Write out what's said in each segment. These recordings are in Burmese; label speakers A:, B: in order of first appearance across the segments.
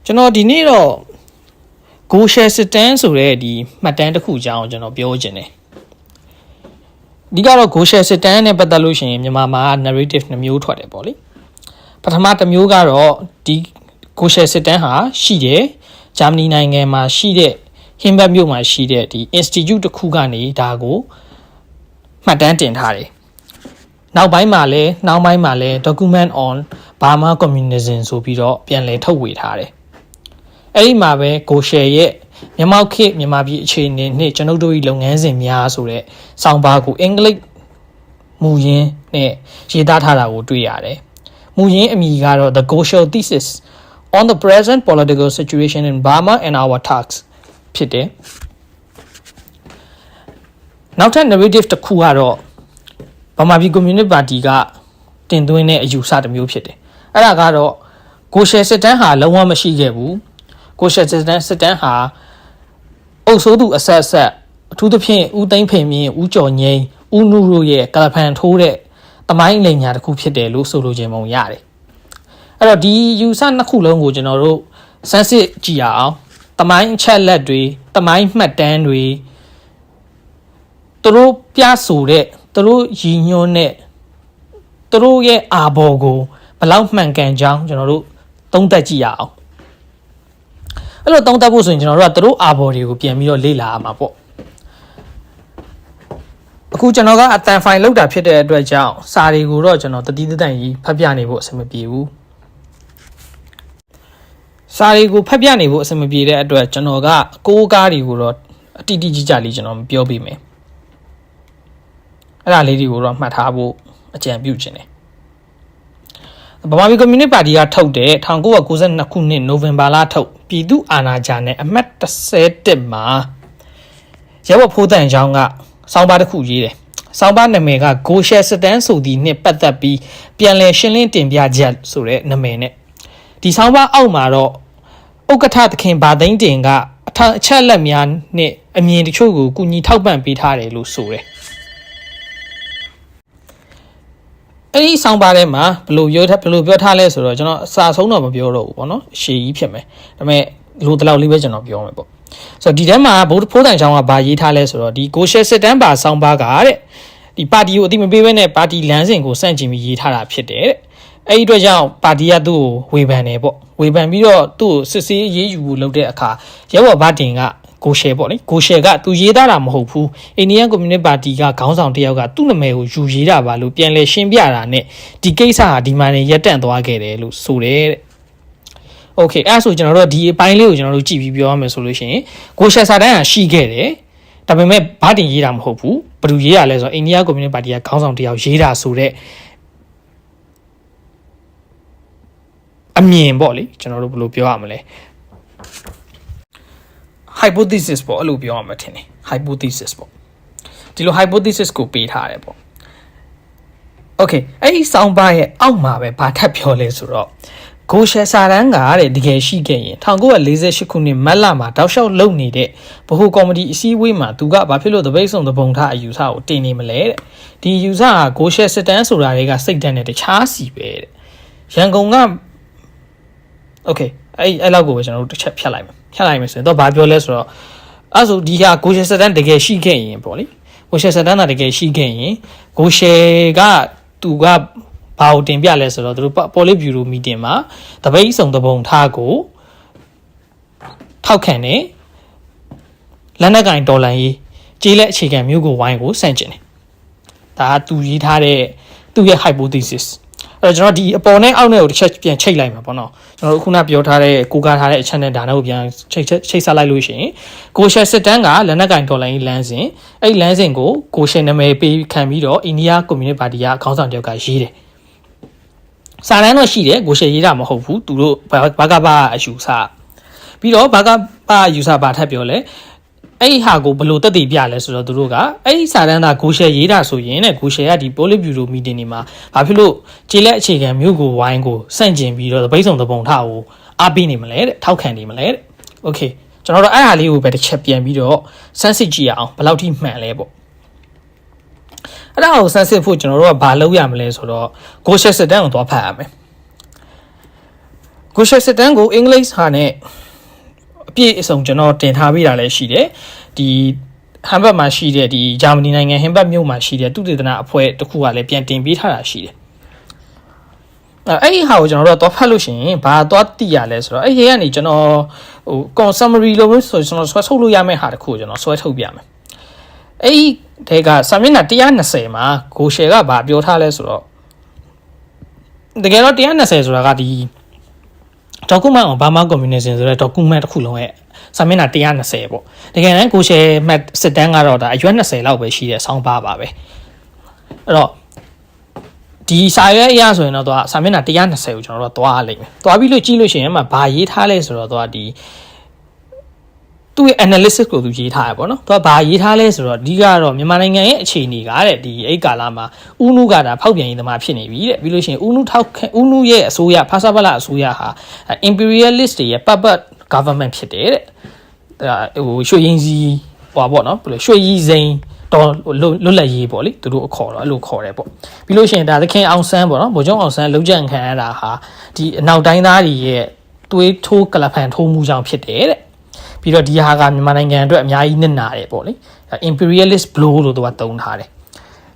A: ကျွန်တော်ဒီနေ့တော့ Go Share စစ်တမ်းဆိုတဲ့ဒီမှတ်တမ်းတစ်ခုအကြောင်းကျွန်တော်ပြောချင်တယ်ဒီကတော့ Go Share စစ်တမ်းနဲ့ပတ်သက်လို့ရှိရင်မြန်မာမှာ narrative 2မျိုးထွက်တယ်ပေါ့လေပထမတစ်မျိုးကတော့ဒီ Go Share စစ်တမ်းဟာရှိတယ်ဂျာမနီနိုင်ငံမှာရှိတဲ့ဟင်ဘတ်မြို့မှာရှိတဲ့ဒီ institute တစ်ခုကနေဒါကိုမှတ်တမ်းတင်ထားတယ်နောက်ပိုင်းမှာလည်း document on Burma communism ဆိုပြီးတော့ပြန်လည်ထုတ်ဝေထားတယ်အဲ့ဒီမှာပဲ Go Share ရဲ့မြန်မာခေတ်မြန်မာပြည်အခြေအနေနဲ့ကျွန်ုပ်တို့၏လုပ်ငန်းစဉ်များဆိုတဲ့စောင်းပါးကိုအင်္ဂလိပ်မူရင်းနဲ့ရေးသားထားတာကိုတွေ့ရတယ်မူရင်းအမည်ကတော့ The Go Share Thesis on the present political situation in Burma and our tasks ဖြစ်တယ်နောက်ထပ် narrative တစ်ခုကတော့ဗမာပြည်ကွန်မြူနစ်ပါတီကတင်သွင်းတဲ့အယူဆတစ်မျိုးဖြစ်တယ်အဲ့ဒါကတော့ Go Share စစ်တမ်းဟာလုံးဝမရှိခဲ့ဘူး Go Share စစ်တမ်းဟာအုပ်စိုးသူအဆက်အထူးသဖြင့်ဦးသိန်းဖေမြင့်ဦးကျော်ငိမ့်ဦးနုတို့ရဲ့ကလဖန်ထိုးတဲ့တမိုင်းလိမ်ညာတစ်ခုဖြစ်တယ်လို့ဆိုလိုချင်ပုံရတယ်အဲ့တော့ဒီယူဆနှစ်ခုလုံးကိုကျွန်တော်တို့စမ်းစစ်ကြည့်ရအောင်တမိုင်းအချက်လက်တွေတမိုင်းမှတ်တမ်းတွေသူတို့ပြဆိုတဲ့သူတို့ရည်ညွှန်းတဲ့သူတို့ရဲ့အာဘော်ကိုဘယ်လောက်မှန်ကန်ကြောင်းကျွန်တော်တို့သုံးသပ်ကြည့်ရအောင်အဲ့လိုသုံးသပ်ဖို့ဆိုရင်ကျွန်တော်တို့ကသူတို့အာဘော်တွေကိုပြန်ပြီးတော့လေ့လာရမှာပေါ့အခုကျွန်တော်ကအတန်ဖိုင်လောက်တာဖြစ်တဲ့အတွက်ကြောင့်စာတွေကိုတော့ကျွန်တော်တတိတတန်ကြီးဖတ်ပြနေဖို့အဆင်မပြေဘူးစာတွေကိုဖတ်ပြနေဖို့အဆင်မပြေတဲ့အတွက်ကျွန်တော်ကကိုးကားတွေကိုတော့အတိအကျကြလေးကျွန်တော်မပြောပြမယ်အဲ့ဒါလေးတွေကိုတော့မှတ်ထားဖို့အကြံပြုချင်တယ်ဗမာပြည်ကွန်မြူနစ်ပါတီကထုတ်တဲ့1992ခုနှစ်နိုဝင်ဘာလထုတ်ပြည်သူ့အာဏာဂျာနယ်အမှတ်31မှာရဲဘော်ဖိုးတန်ချောင်းကစောင်းပါတစ်ခုရေးတယ်စောင်းပါနာမည်က Go Share စစ်တမ်းဆိုသည်နဲ့ပတ်သက်ပြီးပြန်လည်ရှင်းလင်းတင်ပြချက်ဆိုတဲ့နာမည်နဲ့ဒီစောင်းပါအောက်မှာတော့ဥက္ကဋ္ဌသခင်ဗာသိန်းတင်ကအချက်လက်များနဲ့အမြင်တချို့ကိုကူညီထောက်ပံ့ပေးထားတယ်လို့ဆိုတယ်အဲ့ဒီဆောင်းပါးထဲမှာဘယ်လိုပြောထားလဲဆိုတော့ကျွန်တော်အစာဆုံးတော့မပြောတော့ဘူးပေါ့နော်ရှည်ကြီးဖြစ်မယ်ဒါပေမဲ့လိုတလောက်လေးပဲကျွန်တော်ပြောမယ်ပေါ့ဆိုတော့ဒီထဲမှာဗိုလ်ဖိုးတန်ချောင်းကဗာရေးထားလဲဆိုတော့ဒီ Go Share စစ်တမ်းပါဆောင်းပါးကတဲ့ဒီပါတီကိုအတိမပေးဘဲနဲ့ပါတီလမ်းစဉ်ကိုစန့်ကျင်ပြီးရေးထားတာဖြစ်တယ်တဲ့အဲ့ဒီအတွက်ကြောင့်ပါတီကသူ့ကိုဝေဖန်တယ်ပေါ့ဝေဖန်ပြီးတော့သူ့ကိုစစ်ဆေးရေးယူဖို့လုပ်တဲ့အခါရဲဘော်ဗတင်ကGo Share ပေါ့လေ Go Share ကသူရေးသားတာမဟုတ်ဘူးအိန္ဒိယကွန်မြူနစ်ပါတီကခေါင်းဆောင်တယောက်ကသူ့နာမည်ကိုယူရေးတာပါလို့ပြန်လည်ရှင်းပြတာနဲ့ဒီကိစ္စဟာဒီမှာနေရက်တန့်သွားခဲ့တယ်လို့ဆိုတယ်တဲ့ Okay အဲ့ဆိုကျွန်တော်တို့ဒီအပိုင်းလေးကိုကျွန်တော်တို့ကြည့်ပြီးပြောရမယ်ဆိုလို့ရှိရင် Go Share စာတမ်းဟာရှိခဲ့တယ်ဒါပေမဲ့ဗတင်ရေးတာမဟုတ်ဘူးဘယ်သူရေးရလဲဆိုတော့အိန္ဒိယကွန်မြူနစ်ပါတီကခေါင်းဆောင်တယောက်ရေးတာဆိုတဲ့အမြင်ပေါ့လေကျွန်တော်တို့ဘယ်လိုပြောရမလဲhypothesis ပေါ့အဲ့လိုပြောရမှာထင်တယ် hypothesis ပေါ့ဒီလို hypothesis ကိုပေးထားတယ်ပေါ့ okay အဲ့ဒီစောင်းပါရဲ့အောက်မှာပဲဘာထပ်ပြောလဲဆိုတော့ Go Share စာတမ်းကတဲ့တကယ်ရှိခဲ့ရင်1948ခုနှစ်မတ်လမှာတောက်လျှောက်လုပ်နေတဲ့ဗဟိုကော်မတီအစည်းအဝေးမှာသူကဘာဖြစ်လို့တပိတ်ဆုံတပုံထားအယူဆကိုတင်နေမလဲတဲ့ဒီအယူဆက Go Share စစ်တမ်းဆိုတာတွေကစိတ်ဓာတ်နဲ့တခြားစီပဲတဲ့ရန်ကုန်က okay အဲ့လောက်ကိုပဲကျွန်တော်တို့တစ်ချက်ဖြတ်လိုက်မယ်ဆိုရင်တော့ဘာပြောလဲဆိုတော့အဲ့ဆိုဒီဟာ Go Share စစ်တမ်းတကယ်ရှိခဲ့ရင်ပေါ့လေ Go Share စစ်တမ်းတာတကယ်ရှိခဲ့ရင် Go Share ကသူကဘာကိုတင်ပြလဲဆိုတော့သူတို့ပေါ်လစ်ဗျူရိုမီတင်မှာတပိတ်ဆုံတပုံထားကိုထောက်ခံတယ်လက်နက်ကင်ဒေါ်လာရေးကြေးလက်အခြေခံမျိုးကိုဝိုင်းကိုစန့်ကျင်တယ်ဒါကသူရေးထားတဲ့သူ့ရဲ့ hypothesisအဲ့တော့ကျွန်တော်ဒီအပေါ်နဲ့အောက်နဲ့ကိုတစ်ချက်ပြန်ချိတ်လိုက်မှာပေါ့နော်ကျွန်တော်တို့ခုနပြောထားတဲ့ကိုးကားထားတဲ့အချက်နဲ့ဒါနဲ့ကိုပြန်ချိတ်ဆက်လိုက်လို့ရှိရင် Go Share စစ်တမ်းကလက်နက်ကင်ဒေါ်လာရေးလမ်းစဉ်အဲ့လမ်းစဉ်ကို Go Share နာမည်ပေးခံပြီးတော့အိန္ဒိယကွန်မြူနစ်ပါတီကခေါင်းဆောင်တယောက်ကရေးတယ်စာတမ်းတော့ရှိတယ် Go Share ရေးတာမဟုတ်ဘူးသူတို့ဘာကဘာအယူဆပြီးတော့ဘာကဘာအယူဆဘာထပ်ပြောလဲအဲ့ဟာကိုဘယ်လိုတက်တည်ပြလဲဆိုတော့သူတို့ကအဲ့ဒီစာတမ်းသား Go Share ရေးတာဆိုရင်တဲ့ Go Share ကဒီ Politburo Bureau meeting တွေမှာဘာဖြစ်လို့ကြေးလက်အခြေခံမျိုးကိုဝိုင်းကိုစန့်ကျင်ပြီးတော့ဗိတ်ဆုံတပုံထားကိုအားပေးနေမလဲတဲ့ထောက်ခံနေမလဲတဲ့ Okay ကျွန်တော်တို့အဲ့ဟာလေးကိုပဲတစ်ချက်ပြန်ပြီးတော့စမ်းစစ်ကြည့်ရအောင်ဘယ်လောက်ထိမှန်လဲပေါ့အဲ့ဒါကိုစမ်းစစ်ဖို့ကျွန်တော်တို့ကဘာလုပ်ရမလဲဆိုတော့ Go Share စစ်တမ်းကိုသွားဖတ်ရမယ် ကိုရှယ်စစ်တန်းကိုအင်္ဂလိပ်စာနဲ့အပြည့်အစုံကျွန်တော်တင်ထားပေးတာလည်းရှိတယ်ဒီဟမ်ဘတ်မှာရှိတဲ့ဒီဂျာမနီနိုင်ငံဟမ်ဘတ်မြို့မှာရှိတဲ့သုတေသနအဖွဲ့တစ်ခုကလည်းပြန်တင်ပေးထားတာရှိတယ်အဲ့ဒီဟာကိုကျွန်တော်တို့တော့ဖတ်လို့ရှိရင်ဘာသွားသိရလဲဆိုတော့အဲ့ဒီကနေကျွန်တော်ဟို consummary လို့ဆိုကျွန်တော်ဆွဲထုတ်လို့ရမယ့်ဟာတစ်ခုကိုကျွန်တော်ဆွဲထုတ်ပြမယ်အဲ့ဒီတဲကစာမျက်နှာ120မှာကိုရှယ်ကဘာပြောထားလဲဆိုတော့တကယ်တော့120ဆိုတာကဒီ document on Burma communism ဆိုတဲ့ document တစ်ခုလုံးရဲ့စာမျက်နှာ120ပေါ့တကယ်တမ်းကိုရှယ်မှတ်စစ်တမ်းကတော့ဒါအရွက်20လောက်ပဲရှိတဲ့ဆောင်းပါပါပဲအဲ့တော့ဒီစာရွက်အရဆိုရင်တော့သူကစာမျက်နှာ120ကိုကျွန်တော်တို့သွားလိမ့်မယ်သွားပြီးလို့ကြည့်လို့ရှိရင်အဲ့မှာဘာရေးထားလဲဆိုတော့သူကဒီသူ့ရဲ့ analysis ကိုသူရေးထားရပေါ့နော်သူကဘာရေးထားလဲဆိုတော့ဒီကတော့မြန်မာနိုင်ငံရဲ့အခြေအနေကတဲ့ဒီအဲ့ကာလမှာဦးနုကဒါဖောက်ပြန်ရေးသမားဖြစ်နေပြီတဲ့ပြီးလို့ရှိရင်ဦးနုရဲ့အစိုးရဖာစာပလအစိုးရဟာ imperialist တွေရဲ့ puppet government ဖြစ်တယ်တဲ့ဟိုရွှေရင်စီဟောပေါ့နော်ဘယ်လိုရွှေရည်စိန်တော့လွတ်လပ်ရေးပေါ့လေသူတို့အခေါ်တော့အဲ့လိုခေါ်တယ်ပေါ့ပြီးလို့ရှိရင်ဒါသခင်အောင်ဆန်းပေါ့နော်ဗိုလ်ချုပ်အောင်ဆန်းလုံးကြံခံရတာဟာဒီအနောက်တိုင်းသားတွေရဲ့သွေးထိုးကလဖန်ထိုးမှုကြောင့်ဖြစ်တယ်တဲ့ပြီးတော့ဒီဟာကမြန်မာနိုင်ငံအတွက်အများကြီးနစ်နာတယ်ပေါ့လေ imperialist blow လို့သူကသုံးထားတယ်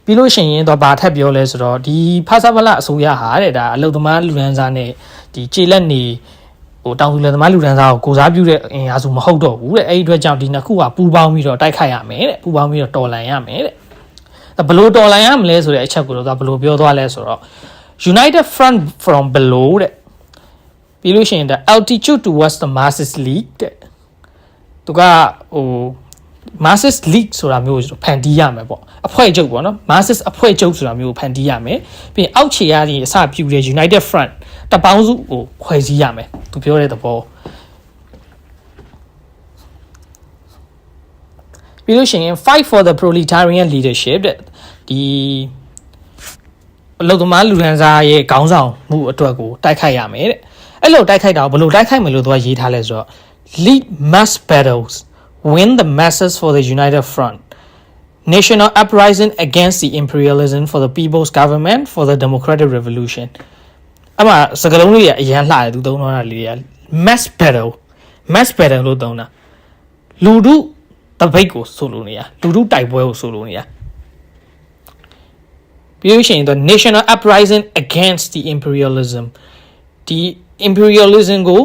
A: ပြီးလို့ရှိရင်တော့ဘာထပ်ပြောလဲဆိုတော့ဒီဖာစာပလအစိုးရဟာတဲ့ဒါအလုသမားလူရန်စားနဲ့ဒီခြေလက်နေဟိုတောင်သူလယ်သမားလူရန်စားကိုကိုစားပြုတဲ့အင်အားစုမဟုတ်တော့ဘူးတဲ့အဲ့ဒီအတွက်ကြောင့်ဒီနှစ်ခုကပူးပေါင်းပြီးတော့တိုက်ခိုက်ရမယ်တဲ့ပူးပေါင်းပြီးတော့တော်လှန်ရမယ်တဲ့ဘလို့တော်လှန်ရမလဲဆိုတဲ့အချက်ကိုတော့ဘလို့ပြောသွားလဲဆိုတော့ United Front from below တဲ့ပြီးလို့ရှိရင် the altitude towards the masses league တဲ့သူကဟို masses league ဆိုတာမျိုးဖန်တီးရမယ်ပေါ့အဖွဲ့ချုပ်ပေါ့နော် masses အဖွဲ့ချုပ်ဆိုတာမျိုးဖန်တီးရမယ်ပြီးရင်အောက်ခြေရည်အစပြုတဲ့ United Front တပေါင်းစုကိုဖွဲ့စည်းရမယ်သူပြောတဲ့သဘောပြီးလို့ရှိရင် fight for the proletarian leadership တဲ့ဒီအလုပ်သမားလူရန်စားရဲ့ခေါင်းဆောင်မှုအတွက်ကိုတိုက်ခိုက်ရမယ်တဲ့အဲ့လိုတိုက်ခိုက်တာဘယ်လိုတိုက်ခိုက်မယ်လို့သူကရေးထားလဲဆိုတော့ lead mass battles win the masses for the united front national uprising against the imperialism for the people's government for the democratic revolution အမှစကားလုံးလေးရအရန်လှတယ်သူသုံးတော့တာလေးရ mass battle လို့သုံးတာလူထုတပိတ်ကိုဆိုလိုနေရလူထုတိုက်ပွဲကိုဆိုလိုနေရပြီးလို့ရှိရင် the national uprising against the imperialism ဒီ imperialism ကို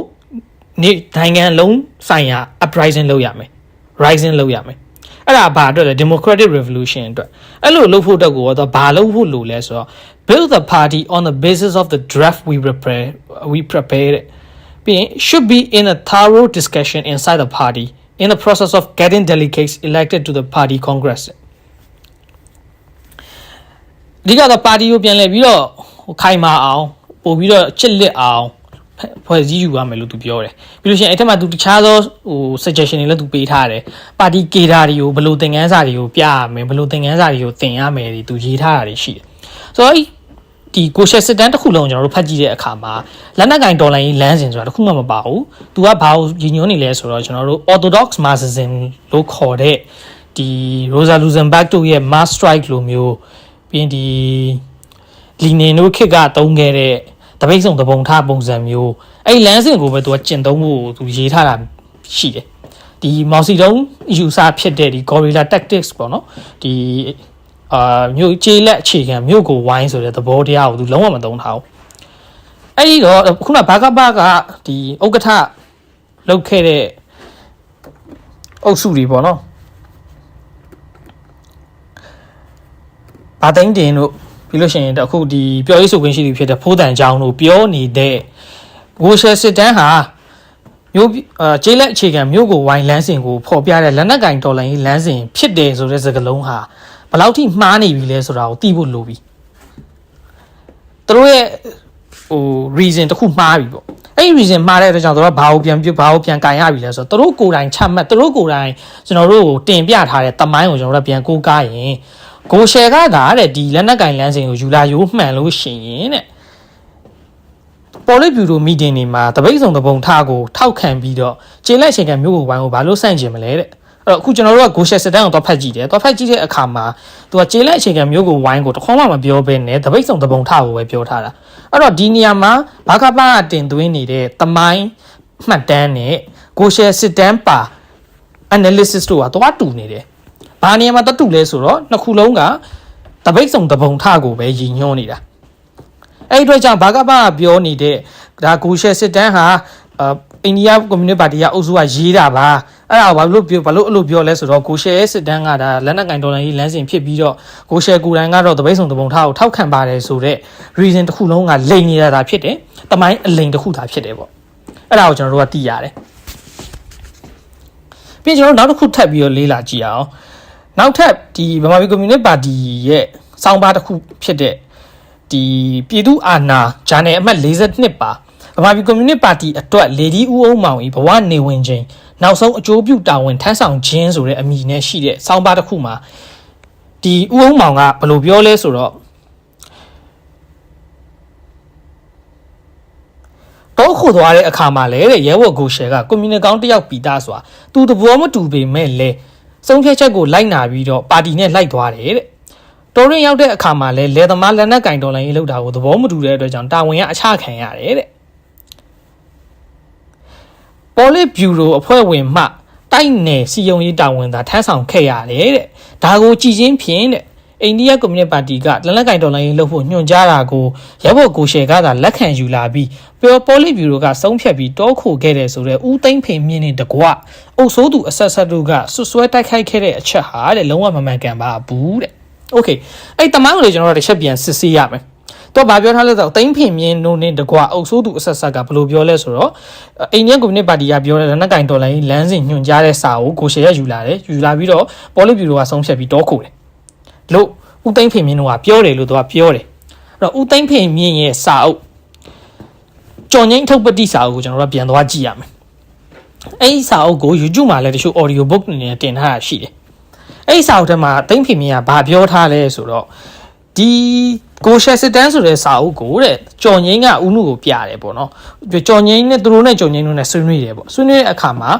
A: နိုင်ငံလုံးဆိုင်ရာ uprising လုပ်ရမယ် rising လုပ်ရမယ်အဲ့ဒါဘာအတွက်လဲ democratic revolution အတွက်အဲ့လိုလုပ်ဖို့အတွက်ကိုတော့ဘာလုပ်ဖို့လိုလဲဆိုတော့ build the party on the basis of the draft we prepared ပြီးရင် should be in a thorough discussion inside the party in the process of getting delegates elected to the party congress ဒီကတော့ party ကိုပြန်လဲပြီးတော့ခိုင်မာအောင်ပို့ပြီးတော့ချစ်လက်အောင်ဖွဲ့စည်းယူရမယ်လို့သူပြောတယ်ပြီးလို့ရှိရင်အဲ့ထက်မှသူတခြားသောဟို suggestion တွေလည်းသူပေးထားတယ်ပါတီကေတာတွေကိုဘယ်လိုသင်ခန်းစာတွေကိုပြရမယ်ဘယ်လိုသင်ခန်းစာတွေကိုသင်ရမယ်သူရေးထားတာတွေရှိတယ်ဆိုတော့ဒီကိုရှယ်စစ်တမ်းတစ်ခုလုံးကျွန်တော်တို့ဖတ်ကြည့်တဲ့အခါမှာလက်နက်ကင်ဒေါ်လာရေးလမ်းစဉ်ဆိုတာတစ်ခုမှမပါဘူးသူကဘာကိုရည်ညွှန်းနေလဲဆိုတော့ကျွန်တော်တို့ orthodox marxism လို့ခေါ်တဲ့ဒီ Rosa Luxemburg တို့ရဲ့ mass strike လိုမျိုးပြီးရင်ဒီလီနင်တို့ခေတ်ကသုံးခဲ့တဲ့တပိတ်ဆုံးတပုံထားပုံစံမျိုးအဲ့လမ်းစဉ်ကိုပဲသူကကျင့်သုံးဖို့သူရေးထားတာရှိတယ်ဒီမော်စီတုံးယူဆဖြစ်တဲ့ဒီ guerrilla tactics ပေါ့နော်ဒီမြို့ကျေးလက်အခြေခံမြို့ကိုဝိုင်းဆိုတဲ့သဘောတရားကိုသူလုံးဝမသုံးထားဘူးအဲ့ဒီတော့ခုနဘာကပကဒီဥက္ကဋ္ဌလောက်ခဲ့တဲ့အုပ်စုတွေပေါ့နော်ဘာသိန်းတင်တို့ပြီးလို့ရှိရင်အခုဒီပြောရေးဆိုခွင့်ရှိသူဖြစ်တဲ့ဖိုးတန်ချောင်းတို့ပြောနေတဲ့ဂိုရှယ်စစ်တန်းဟာမြို့ကျေးလက်အခြေခံမြို့ကိုဝိုင်းလမ်းစဉ်ကိုဖော်ပြတဲ့လက်နက်ကင်တော်လိုင်းလမ်းစဉ်ဖြစ်တယ်ဆိုတဲ့စကားလုံးဟာဘယ်လောက်ထိမှားနေပြီလဲဆိုတာကိုသိဖို့လိုပြီသူတို့ရဲ့ဟို reason တခုမှားပြီပေါ့အဲ့ဒီ reason မှားတဲ့အတွက်ကြောင့်သူတို့ဘာကိုပြန်ကင်ရပြီလဲဆိုတော့သူတို့ကိုယ်တိုင်ချမှတ်သူတို့ကိုယ်တိုင်ကျွန်တော်တို့ကိုတင်ပြထားတဲ့တမိုင်းကိုကျွန်တော်တို့ပြန်ကိုးကားရင်ဂိုရှယ်ကဒါတဲ့ဒီလက်နက်ကင်လမ်းစဉ်ကိုယူလာရိုးမှန်လို့ရှိရင်တဲ့ပေါ်လစ်ဗျူရိုမီတင်တွေမှာတပိတ်ဆောင်တပုံထားကိုထောက်ခံပြီးတော့ကျေလက်ချိန်ကမျိုးကိုဝိုင်းကိုဘာလို့စန့်ကျင်မလဲတဲ့ အခုကျွန်တော်တို့ကကိုရှယ်စစ်တမ်းကိုတော့ဖတ်ကြည့်တယ်တော့ဖတ်ကြည့်တဲ့အခါမှာသူကကျေးလက်အခြေခံမျိုးကိုဝိုင်းကိုတခေါမှမပြောဘဲနဲ့တပိတ်ဆောင်တပုံထကိုပဲပြောထားတာအဲ့တော့ဒီနေရာမှာဘာကပါတင်သွင်းနေတဲ့တမိုင်းမှတ်တမ်းနဲ့ကိုရှယ်စစ်တမ်းပါ analysis တို့ကတော့တူနေတယ်ဘာနေရာမှာတူလဲဆိုတော့နှစ်ခုလုံးကတပိတ်ဆောင်တပုံထကိုပဲရည်ညွှန်းနေတာအဲ့ဒီအတွက်ကြောင့်ဘာကပါပြောနေတဲ့ဒါကိုရှယ်စစ်တမ်းဟာအိန္ဒိယကွန်မြူနစ်ပါတီကအုပ်စုကရေးတာပါအဲ့ဒါဘာလို့အဲ့လိုပြောလဲဆိုတော့ကိုရှယ်ရဲ့စစ်တမ်းကဒါလက်နက်ကင်ဒေါ်လာကြီးလမ်းစဉ်ဖြစ်ပြီးတော့ကိုရှယ်ကိုယ်တိုင်ကတော့တပိတ်ဆောင်တပုံထားကိုထောက်ခံပါတယ်ဆိုတော့ reason တစ်ခုလုံးကလိမ်နေတာဖြစ်တယ်တမိုင်းအလိမ်တစ်ခုသာဖြစ်တယ်ပေါ့အဲ့ဒါကိုကျွန်တော်တို့ကသိရတယ်ပြီးကျွန်တော်နောက်တစ်ခုထပ်ပြီးတော့လေးလာကြည့်အောင်နောက်ထပ်ဒီဗမာပြည်ကွန်မြူနစ်ပါတီရဲ့စောင်းပါတစ်ခုဖြစ်တဲ့ဒီပြည်သူ့အာဏာဂျာနယ်အမှတ်42ပါဗမာပြည်ကွန်မြူနစ်ပါတီအတွက်လေဒီဦးအောင်မောင်၏ဘဝနေဝင်ခြင်းနောက်ဆုံးအကျိုးပြုတာဝန်ထမ်းဆောင်ခြင်းဆိုတဲ့အမည်နဲ့ရှိတဲ့စောင်းပါတစ်ခုမှာဒီဦးအောင်မောင်ကဘယ်လိုပြောလဲဆိုတော့တော့ခုသွားတဲ့အခါမှာလေတဲ့ရဲဘော်ကိုရှယ်ကကွန်မြူနစ်ကောင်းတယောက်ပီတာစွာသူတဘောမတူပေမဲ့လေစုံဖြတ်ချက်ကိုလိုက်နာပြီးတော့ပါတီနဲ့လိုက်သွားတယ်တဲ့တော်ရင်ရောက်တဲ့အခါမှာလေလေသမားလက်နက်ကင်တော်လိုင်းရေးလောက်တာကိုသဘောမတူတဲ့အတွက်ကြောင့်တာဝန်ကအချခံရတယ်တဲ့ပေါ်လစ်ဗျူရိုအဖွဲ့ဝင်မှတိုက်နယ်စီယုံရေးတာဝန်သာထမ်းဆောင်ခဲ့ရတယ်တဲ့ဒါကိုကြည်ချင်းဖြင့်တဲ့အိန္ဒိယကွန်မြူနစ်ပါတီကလက်နက်ကင်တော်လိုင်းရေးလုပ်ဖို့ညွှန်ကြားတာကိုရဲဘော်ကိုရှယ်ကသာလက်ခံယူလာပြီးပေါ်လစ်ဗျူရိုကဆုံးဖြတ်ပြီးတောခိုခဲ့တယ်ဆိုတော့ဦးသိန်းဖေမြင့်နဲ့တကွအုပ်စိုးသူအဆက်ဆက်တို့ကဆွဆွဲတိုက်ခိုက်ခဲ့တဲ့အချက်ဟာတဲ့လုံးဝမမှန်ကန်ပါဘူးတဲ့โอเคအဲ့တမိုင်းကိုလေကျွန်တော်တို့တစ်ချက်ပြန်စစ်ဆေးရမယ်တော့ဗာပြောထားလဲဆိုတော့တိမ့်ဖင်မြင်းနိုးနေတကွာအုပ်စိုးသူအဆက်ဆက်ကဘယ်လိုပြောလဲဆိုတော့အိန္ဒိယကွန်မြူနစ်ပါတီကပြောတဲ့လက်နက်ကင်ဒေါ်လာကြီးလမ်းစဉ်ညွှန်ကြားတဲ့စာကိုကိုရှယ်ရယူလာပြီးတော့ပေါ်လစ်ဗျူရိုကဆုံးဖြတ်ပြီးတောခိုတယ်လို့ဦးသိမ့်ဖင်မြင်းတို့ကပြောတယ်လို့သူကပြောတယ်အဲ့တော့ဦးသိမ့်ဖင်မြင်းရဲ့စာအုပ်ကြော်ငိမ့်ထုတ်ပတိစာအုပ်ကိုကျွန်တော်တို့ပြန်သွားကြည့်ရမယ်အဲ့ဒီစာအုပ်ကို YouTube မှာလည်းတချို့ audio book အနေနဲ့တင်ထားတာရှိတယ်အဲ့ဒီစာအုပ်ထဲမှာသိမ့်ဖင်မြင်းကဘာပြောထားလဲဆိုတော့ဒီကိုရှယ်စစ်တမ်းဆိုတဲ့စာအုပ်ကိုတဲ့ကြော်ငိမ့်ကဦးနုကိုပြတယ်ပေါ့နော်ကြော်ငိမ့်နဲ့သူတို့နဲ့ကြော်ငိမ့်တို့နဲ့ဆွေးနွေးတယ်ပေါ့ဆွေးနွေးတဲ့အခါမှာ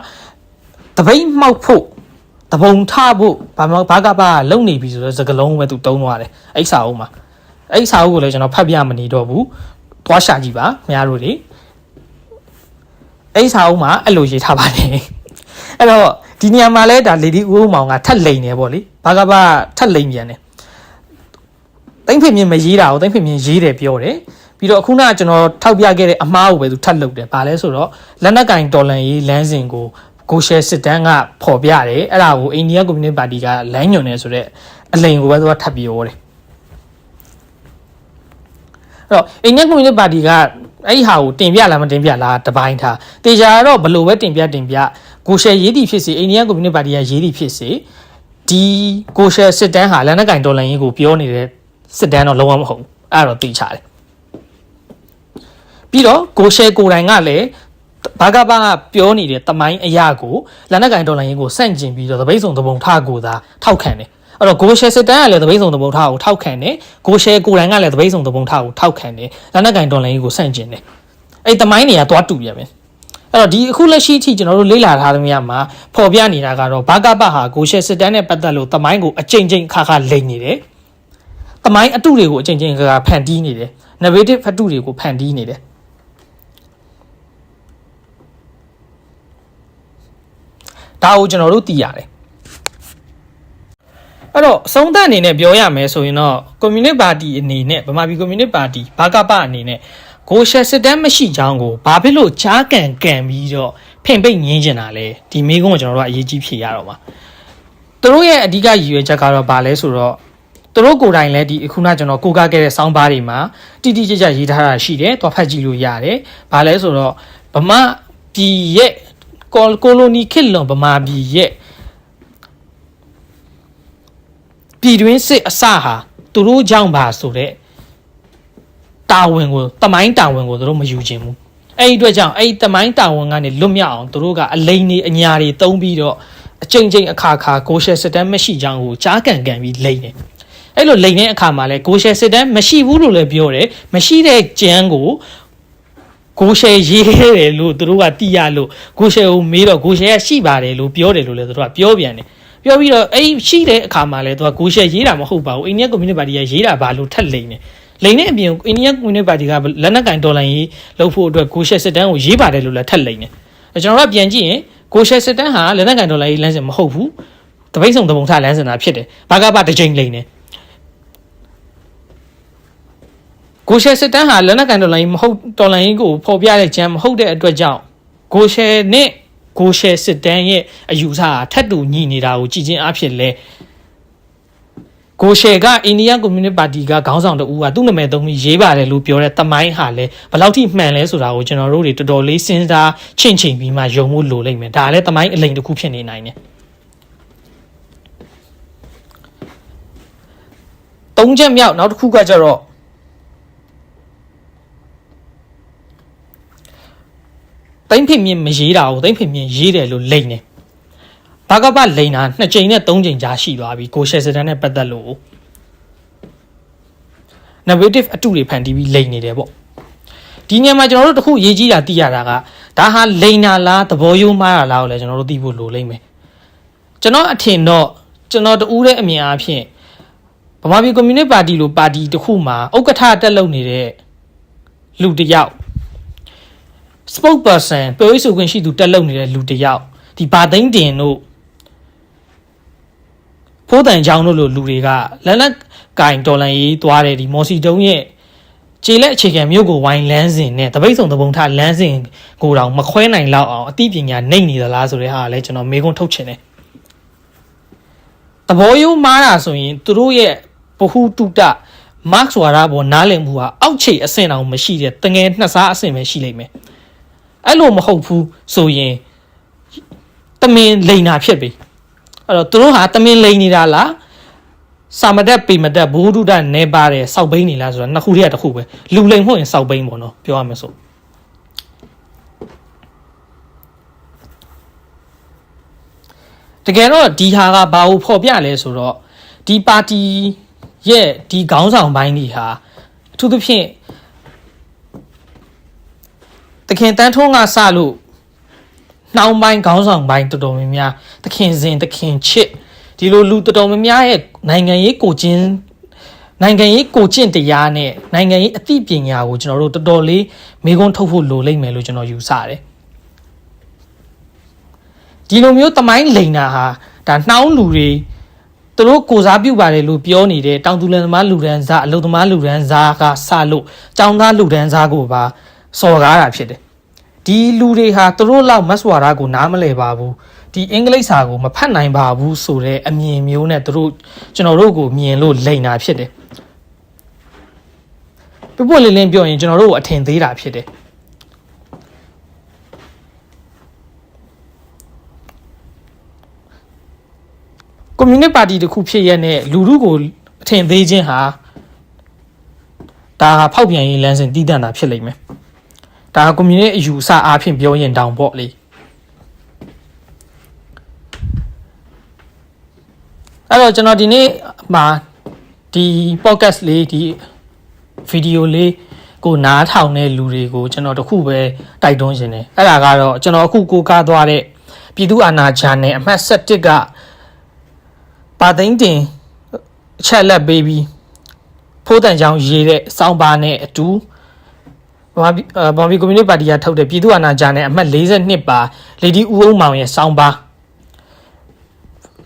A: တပိတ်မှောက်ဖို့တပုံထဖို့ဘာကပါလုံနေပြီဆိုတော့စကလုံးပဲသူတုံးသွားတယ်အဲ့စာအုပ်မှာအဲ့စာအုပ်ကိုလည်းကျွန်တော်ဖတ်ပြမနေတော့ဘူးသွားရှာကြည့်ပါခင်ဗျားတို့တွေအဲ့စာအုပ်မှာအဲ့လိုရေးထားပါတယ်အဲ့တော့ဒီနေရာမှာလဲဒါလေဒီဦးမောင်ကထက်လိန်နေပေါ့လေဘာကပါထက်လိန်ပြန်တယ်တိမ့်ဖင်မြင်မရေးတာကိုတိမ့်ဖင်မြင်ရေးတယ်ပြောတယ်ပြီးတော့အခုနကကျွန်တော်ထောက်ပြခဲ့တဲ့အမှားကိုပဲသူထပ်လုပ်တယ်ဗာလဲဆိုတော့လက်နက်ကင်တော်လန်ရေးလမ်းစဉ်ကိုရှယ်စစ်တမ်းကဖော်ပြတယ်အဲ့ဒါကိုအိန္ဒိယကွန်မြူနစ်ပါတီကလမ်းညွှန်နေဆိုတော့အလိန်ကိုပဲသူကထပ်ပြောတယ်အဲ့တော့အိန္ဒိယကွန်မြူနစ်ပါတီကအဲ့ဒီဟာကိုတင်ပြလားမတင်ပြလားတပိုင်းထားတေချာတော့ဘလို့ပဲတင်ပြကိုရှယ်ရေးတီဖြစ်စေအိန္ဒိယကွန်မြူနစ်ပါတီကရေးတီဖြစ်စေဒီကိုရှယ်စစ်တမ်းဟာလက်နက်ကင်တော်လန်ရေးကိုပြောနေတဲ့စစ်တမ်းတော့လုံးဝမဟုတ်ဘူးအဲ့တော့သိချတယ်ပြီးတော့ကိုရှယ်ကိုတိုင်ကလည်းဘာကပါကပြောနေတဲ့တမိုင်းအရာကိုလက်နက်ကင်ဒေါ်လာရင်းကိုစန့်ကျင်ပြီးတော့တပိတ်ဆောင်တပုံထကိုသာထောက်ခံတယ်အဲ့တော့ကိုရှယ်စစ်တမ်းကလည်းတပိတ်ဆောင်တပုံထကိုထောက်ခံတယ်ကိုရှယ်ကိုတိုင်ကလည်းတပိတ်ဆောင်တပုံထကိုထောက်ခံတယ်လက်နက်ကင်ဒေါ်လာရင်းကိုစန့်ကျင်တယ်အဲ့တမိုင်းတွေကသွားတူပြန်ပဲအဲ့တော့ဒီအခုလက်ရှိအထိကျွန်တော်တို့လေ့လာထားသမျှမှာပေါ်ပြနေတာကတော့ဘာကပါဟာကိုရှယ်စစ်တမ်းနဲ့ပတ်သက်လို့တမိုင်းကိုအကြိမ်ကြိမ်ခါလိမ့်နေတယ်တမိုင်းအတုတွေကိုအကြိမ်ကြိမ်ခါဖန်တီးနေတယ် narrative အတုတွေကိုဖန်တီးနေတယ်ဒါကိုကျွန်တော်တို့သိရတယ်အဲ့တော့အဆုံးသတ်အနေနဲ့ပြောရမယ်ဆိုရင်တော့ကွန်မြူနစ်ပါတီအနေနဲ့ဗမာပြည်ကွန်မြူနစ်ပါတီဘာကပအနေနဲ့ကိုရှယ်စစ်တမ်းမရှိကြောင်းကိုဘာဖြစ်လို့ကြားကန်ပြီးတော့ဖင်ပိတ်ငင်းကျင်တာလဲဒီမိကုန်းကိုကျွန်တော်တို့ကအရေးကြီးဖြေရတော့မှာသူတို့ရဲ့အဓိကရည်ရွယ်ချက်ကတော့ဘာလဲဆိုတော့သူတို့ကိုယ်တိုင်လည်းဒီအခုနကျွန်တော်ကိုးကားခဲ့တဲ့စောင်းပါးတွေမှာတိတိကျကျရေးထားတာရှိတယ်သွားဖတ်ကြည့်လို့ရတယ်ဘာလဲဆိုတော့ဗမာပြည်ရဲ့ကိုလိုနီခေတ်လွန်ဗမာပြည်ရဲ့ပြည်တွင်းစစ်အစဟာသူတို့ကြောင့်ပါဆိုတဲ့တာဝန်ကိုတမိုင်းတာဝန်ကိုသူတို့မယူခြင်းဘူးအဲ့ဒီအတွက်ကြောင့်အဲ့ဒီတမိုင်းတာဝန်ကနေလွတ်မြောက်အောင်သူတို့ကအလိန်တွေအညာတွေတုံးပြီးတော့အချိန်ချင်းအခါကိုရှယ်စစ်တမ်းမရှိကြောင်းကိုကြားကန်ပြီးလိမ့်တယ်အဲ့လိုလိမ့်တဲ့အခါမှာလဲကိုရှယ်စစ်တမ်းမရှိဘူးလို့လည်းပြောတယ်မရှိတဲ့ကျန်းကို ကိုရှယ်ရေးတယ်လို့သူတို့ကတီးရလို့ကိုရှယ်ကိုမေးတော့ကိုရှယ်ကရှိပါတယ်လို့ပြောတယ်လို့လည်းသူတို့ကပြောပြန်တယ်ပြောပြီးတော့အဲ့ရှိတဲ့အခါမှာလည်းသူကကိုရှယ်ရေးတာမဟုတ်ပါဘူးအိန္ဒိယကွန်မြူနတီပါတီကရေးတာဘာလို့ထက်လိမ့်နေလိမ့်တဲ့အပြင်အိန္ဒိယကွန်မြူနတီပါတီကလက်နက်ကင်ဒေါ်လာရေးလုပ်ဖို့အတွက်ကိုရှယ်စစ်တမ်းကိုရေးပါတယ်လို့လည်းထက်လိမ့်နေကျွန်တော်တို့ပြန်ကြည့်ရင်ကိုရှယ်စစ်တမ်းဟာလက်နက်ကင်ဒေါ်လာရေးလမ်းစဉ်မဟုတ်ဘူးတပိတ်ဆုံတပုံထလမ်းစဉ်တာဖြစ်တယ်ဘာကတစ်ချိန်လိမ့်နေကိုရှယ်စစ်တမ်းဟာလက်နက်ကန်ဒေါ်လာရေးမဟုတ်ဒေါ်လာရေးကိုပေါ်ပြတဲ့ကြမ်းမဟုတ်တဲ့အတွက်ကြောင့်ကိုရှယ်နဲ့ကိုရှယ်စစ်တမ်းရဲ့အယူဆဟာထပ်တူညီနေတာကိုကြည်ချင်းအဖြစ်လဲကိုရှယ်ကအိန္ဒိယကွန်မြူနတီပါတီကခေါင်းဆောင်တဦးကသူ့နာမည်သုံးပြီးရေးပါတယ်လို့ပြောတဲ့တမိုင်းဟာလဲဘယ်လောက်ထိမှန်လဲဆိုတာကိုကျွန်တော်တို့တွေတော်တော်လေးစဉ်းစားချင့်ချိန်ပြီးမှယုံမှုလိုလိမ့်မယ်ဒါလည်းတမိုင်းအလိမ်တစ်ခုဖြစ်နေနိုင်တယ်သုံးချက်မြောက်နောက်တစ်ခုကကြတော့တိမ့်ဖိမြင့်မရေးတာကိုတိမ့်ဖိမြင့်ရေးတယ်လို့လိမ့်နေဘာကပလိမ့်တာ2ကြိမ်နဲ့3ကြိမ်ကြာရှိသွားပြီကိုရှယ်စစ်တမ်းနဲ့ပတ်သက်လို့ negative အတုတွေဖန်တီးပြီးလိမ့်နေတယ်ပေါ့ဒီညမှာကျွန်တော်တို့တခုရေးကြည့်တာသိရတာကဒါဟာလိမ့်တာလားသဘောရိုးမှားတာလားကိုလည်းကျွန်တော်တို့သိဖို့လိုလိမ့်မယ်ကျွန်တော်အထင်တော့ကျွန်တော်တူးတဲ့အမြင်အားဖြင့်ဗမာပြည်ကွန်မြူနတီပါတီလိုပါတီတစ်ခုမှာဥက္ကဋ္ဌတက်လုပ်နေတဲ့လူတစ်ယောက်spokesperson ပြောရေးဆိုခွင့်ရှိသူတက်လုပ်နေတဲ့လူတစ်ယောက်ဒီဘာသိန်းတင်တို့ဖိုးတန်ချောင်းတို့လိုလူတွေကလက်လက်ကင်ဒေါ်လာရေးသွားတယ်ဒီမော်စီတုံးရဲ့ခြေလက်အခြေခံမြို့ကိုဝိုင်းလန်းစဉ်နဲ့တပိတ်ဆုံတပုံထလန်းစဉ်ကိုတောင်မခွဲနိုင်လောက်အောင်အသိပညာနှိမ့်နေသလားဆိုတဲ့ဟာကလည်းကျွန်တော်မေးခွန်းထုတ်ချင်တယ်သဘောရိုးမှားတာဆိုရင်သူတို့ရဲ့ဗဟုတုတမတ်စွာရာပေါ်နားလည်မှုဟာအောက်ခြေအဆင့်တောင်မရှိတဲ့တငယ်နှစ်စားအဆင့်ပဲရှိလိမ့်မယ်အဲ့လိုမဟုတ်ဘူးဆိုရင်တမင်လိန်တာဖြစ်ပြီအဲ့တော့သူတို့ဟာတမင်လိန်နေတာလားစာမတက်ပေမတက်ဘိုးဒုဒနဲပါတယ်စောက်ဘိန်းနေလားဆိုတာနှစ်ခုတည်းတစ်ခုပဲလူလိန်မဟုတ်ရင်စောက်ဘိန်းပေါ့နော်ပြောရမယ်ဆိုတကယ်တော့ဒီဟာကဘာကိုဖော်ပြလဲဆိုတော့ဒီပါတီရဲ့ဒီခေါင်းဆောင်ပိုင်းတွေဟာအထူးသဖြင့်တခင်တန်းထုံးကစလို့နှောင်းပိုင်းခေါင်းဆောင်ပိုင်းတော်တော်များများတခင်စဉ်တခင်ချစ်ဒီလိုလူတော်တော်များများရဲ့နိုင်ငံရေးကိုကျင့်တရားနဲ့နိုင်ငံရေးအသိပညာကိုကျွန်တော်တို့တော်တော်လေးမေးခွန်းထုတ်ဖို့လိုလိမ့်မယ်လို့ကျွန်တော်ယူဆတယ်ဒီလိုမျိုးတမိုင်းလိန်တာဟာဒါနှောင်းလူတွေသူတို့ကိုစားပြုပါတယ်လို့ပြောနေတဲ့တောင်သူလယ်သမားလူဒန်းစားအလုပ်သမားလူဒန်းစားကစလို့ចောင်းသားလူဒန်းစားကိုပါစော်ကားတာဖြစ်တယ်ဒီလူတွေဟာသူတို့လောက်မတ်စွာရာကိုနားမလည်ပါဘူးဒီအင်္ဂလိပ်စာကိုမဖတ်နိုင်ပါဘူးဆိုတဲ့အမြင်မျိုးနဲ့သူတို့ကျွန်တော်တို့ကိုမြင်လို့လိန်တာဖြစ်တယ်ပြပွက်လေးလင်းပြောရင်ကျွန်တော်တို့ကိုအထင်သေးတာဖြစ်တယ်ကွန်မြူနတီပါတီတစ်ခုဖြစ်ရတဲ့လူထုကိုအထင်သေးခြင်းဟာဒါဟာဖောက်ပြန်ရေးလမ်းစဉ်တည်တံ့တာဖြစ်လိမ့်မယ်ဒါကွန်မြူနတီအယူအဆအားဖြင့်ပြောရင်တောင်ပေါ့လေအဲ့တော့ကျွန်တော်ဒီနေ့မှာဒီ podcast လေးဒီ video လေးကိုနားထောင်တဲ့လူတွေကိုကျွန်တော်တခုပဲတိုက်တွန်းရှင်တယ်အဲ့ဒါကတော့ကျွန်တော်အခုကိုကားသွားတဲ့ပြည်သူ့အာဏာဂျာနယ်အမှတ်7ကပါသိန်းတင်အချက်လက်ပေးပြီးဖိုးတန်ချောင်းရေးတဲ့စောင်းပါနဲ့အတူဗမာပြည်ကွန်မြူနတီပါတီကထုတ်တဲ့ပြည်သူ့အာဏာဂျာနယ်အမှတ်42ပါလေဒီဦးအောင်မောင်ရဲ့စောင်းပါ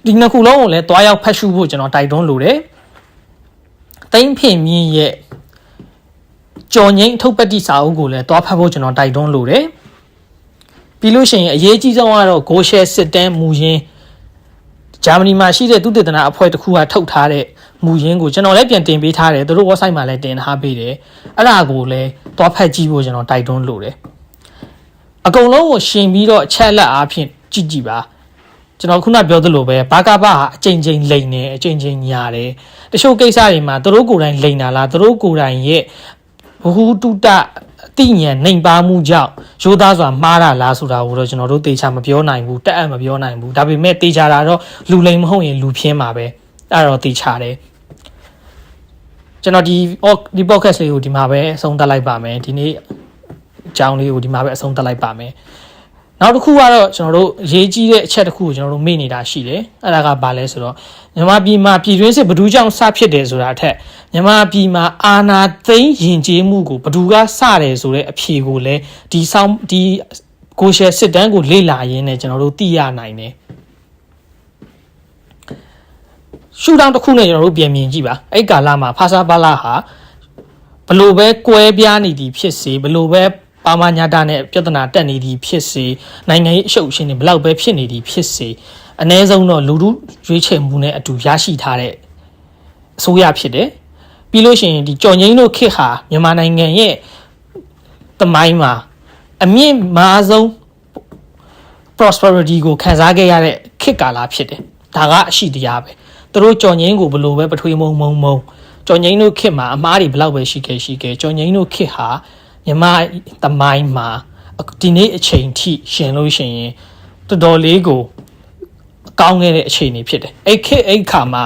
A: ဒီနှစ်ခုလုံးကိုလည်းတွားရောက်ဖတ်ရှုဖို့ကျွန်တော်တိုက်တွန်းလိုတယ်။သိမ့်ဖင်မြင့်ရဲ့ကြော်ငိမ့်အထုပ်ပတ်တိစာအုပ်ကိုလည်းတွားဖတ်ဖို့ကျွန်တော်တိုက်တွန်းလိုတယ်။ပြီးလို့ရှိရင်အရေးကြီးဆုံးကတော့ Go Share စစ်တမ်းမူရင်းဂျာမနီမှာရှိတဲ့သုတေသနအဖွဲ့တစ်ခုကထုတ်ထားတဲ့မူရင်းကိုကျွန်တော်လည်းပြန်တင်ပေးထားတယ်။သူတို့ website မှာလည်းတင်ထားပေးတယ်။အဲ့ဒါကိုလည်းတွားဖတ်ကြည့်ဖို့ကျွန်တော်တိုက်တွန်းလိုတယ်။အကုန်လုံးကိုရှင်ပြီးတော့အချက်လက်အားဖြင့်ကြည့်ကြည့်ပါ။ကျွန်တော်ခုနပြောသလိုပဲဘာကပဟာအချိန်ချင်းလိန်နေအချိန်ချင်းညာတယ်တချို့ကိစ္စတွေမှာသူတို့ကိုယ်တိုင်လိန်တာလားသူတို့ကိုယ်တိုင်ရဲ့ဘဟုတုတအသိဉာဏ်နှိမ်ပါမှုကြောင့်ရိုးသားစွာမှားတာလားဆိုတာကိုတော့ကျွန်တော်တို့သေချာမပြောနိုင်ဘူးတက်အပ်မပြောနိုင်ဘူးဒါပေမဲ့သေချာတာတော့လူလိန်မဟုတ်ရင်လူဖြင်းမှာပဲအဲ့တော့သေချာတယ်ကျွန်တော်ဒီ podcast လေးကိုဒီမှာပဲအဆုံးသတ်လိုက်ပါမယ်ဒီနေ့ အကြောင်းလေးကိုဒီမှာပဲအဆုံးသတ်လိုက်ပါမယ်နောက်တစ်ခုကတော့ကျွန်တော်တို့ရေးကြီးတဲ့အချက်တစ်ခုကိုကျွန်တော်တို့မေ့နေတာရှိတယ်အဲ့ဒါကဘာလဲဆိုတော့မြန်မာပြည်မှာပြည်တွင်းစစ်ဘယ်သူကြောင့်စဖြစ်တယ်ဆိုတာအထက်မြန်မာပြည်မှာအာဏာသိမ်းယဉ်ကျေးမှုကိုဘယ်သူကစတယ်ဆိုတဲ့အဖြေကိုလည်းဒီကိုရှယ်စစ်တမ်းကိုလေ့လာရင်းနဲ့ကျွန်တော်တို့သိရနိုင်တယ်ရှုထောင့်တစ်ခုနဲ့ကျွန်တော်တို့ပြန်မြင်ကြည့်ပါအဲ့ကာလမှာဖာစာပါလာဟာဘလို့ပဲကွဲပြားနေသည်ဖြစ်စေဘလို့ပဲပါမညာတာနဲ့ပြဿနာတက်နေသည်ဖြစ်စေနိုင်ငံရေးအရှုပ်ရှင်တွေဘလောက်ပဲဖြစ်နေသည်ဖြစ်စေအ ਨੇ ဆုံးတော့လူထုရွေးချယ်မှုနဲ့အတူရရှိထားတဲ့အစိုးရဖြစ်တယ်ပြီးလို့ရှိရင်ဒီကြော်ငိမ့်တို့ခေတ်ဟာမြန်မာနိုင်ငံရဲ့သမိုင်းမှာအမြင့်မားဆုံး prosperity ကိုခံစားခဲ့ရတဲ့ခေတ်ကာလဖြစ်တယ်ဒါကအရှိတရားပဲသူတို့ကြော်ငိမ့်ကိုဘလို့ပဲပထွေးမုံကြော်ငိမ့်တို့ခေတ်မှာအမားတွေဘလောက်ပဲရှိခဲ့ကြော်ငိမ့်တို့ခေတ်ဟာမြန်မာသမိုင်းမှာဒီနေ့အချိန်ထိရှင်လို့ရှိရင်တော်တော်လေးကိုကောင်းခဲ့တဲ့အချိန်တွေဖြစ်တယ်အဲ့ခါမှာ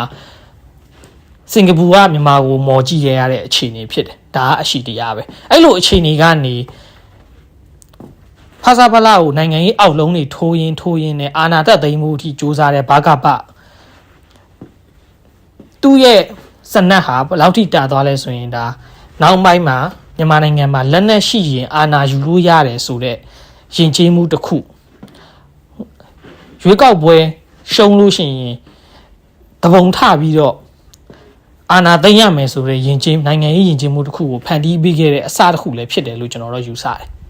A: စင်ကာပူကမြန်မာကိုမော်ကြည့်ရတဲ့အခြေအနေဖြစ်တယ်ဒါကအရှိတရားပဲအဲ့လိုအခြေအနေကနေဖာစာပလာကိုနိုင်ငံရေးအောက်လုံးတွေထိုးရင်းနဲ့အာဏာတက်သိမ်းမှုအထိစ조사တဲ့ဘာကပသူ့ရဲ့စနက်ဟာဘယ်လောက်ထိတာသွားလဲဆိုရင်ဒါနောက်ပိုင်းမှာမြန်မာနိုင်ငံမှာလက်နက်ရှိရင်အာဏာယူလို့ရတယ်ဆိုတဲ့ယဉ်ကျေးမှုတစ်ခုရွေးကောက်ပွဲရှုံးလို့ရှိရင်တပုံထပြီးတော့အာဏာသိမ်းရမယ်ဆိုတဲ့နိုင်ငံရေးယဉ်ကျေးမှုတစ်ခုကိုဖန်တီးပေးခဲ့တဲ့အစတစ်ခုလည်းဖြစ်တယ်လို့ကျွန်တော်တို့ယူဆတယ်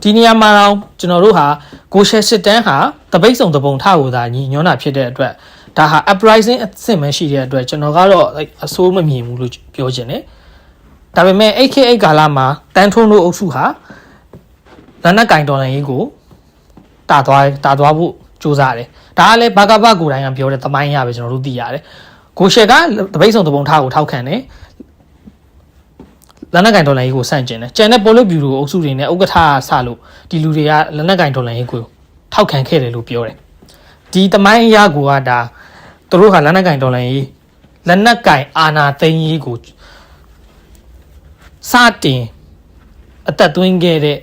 A: ဒီနေရာမှာတော့ကျွန်တော်တို့ဟာကိုရှယ်စစ်တမ်းဟာတပိတ်စုံတပုံထကိုသာညီညွန်းတာဖြစ်တဲ့အတွက်ဒါဟာ uprising အဆင့်ပဲရှိတဲ့အတွက်ကျွန်တော်ကတော့အဆိုးမမြင်ဘူးလို့ပြောချင်တယ်ဒါပေမဲ့ AKA ကာလမှာတန်ထုံးတို့အုပ်စုဟာလက်နက်ကင်တော်လှန်ရေးကိုတာသွားဖို့စူးစမ်းတယ်ဒါကလည်းဘာကဘကိုယ်တိုင်ကပြောတဲ့သမိုင်းရပဲကျွန်တော်တို့သိရတယ်ကိုရှယ်ကတပိတ်စုံတပုံထကိုထောက်ခံတယ်လက်နက်ကင်ဒေါ်လာရေးကိုစန့်ကျင်တယ်ကျန်တဲ့ပိုလိုဘျူရိုအုပ်စုတွေနဲ့ဥက္ကဋ္ဌဆလို့ဒီလူတွေကလက်နက်ကင်ဒေါ်လာရေးကိုထောက်ခံခဲ့တယ်လို့ပြောတယ်ဒီတမိုင်းအရာကိုကဒါသူတို့ကလက်နက်ကင်ဒေါ်လာရေးလက်နက်ကင်အာဏာသိမ်းရေးကိုစတင်အသက်သွင်းခဲ့တဲ့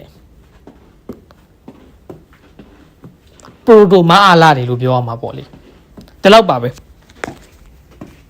A: ပရိုတိုမာအားလာတယ်လို့ပြောရမှာပေါ့လေဒီလောက်ပါပဲ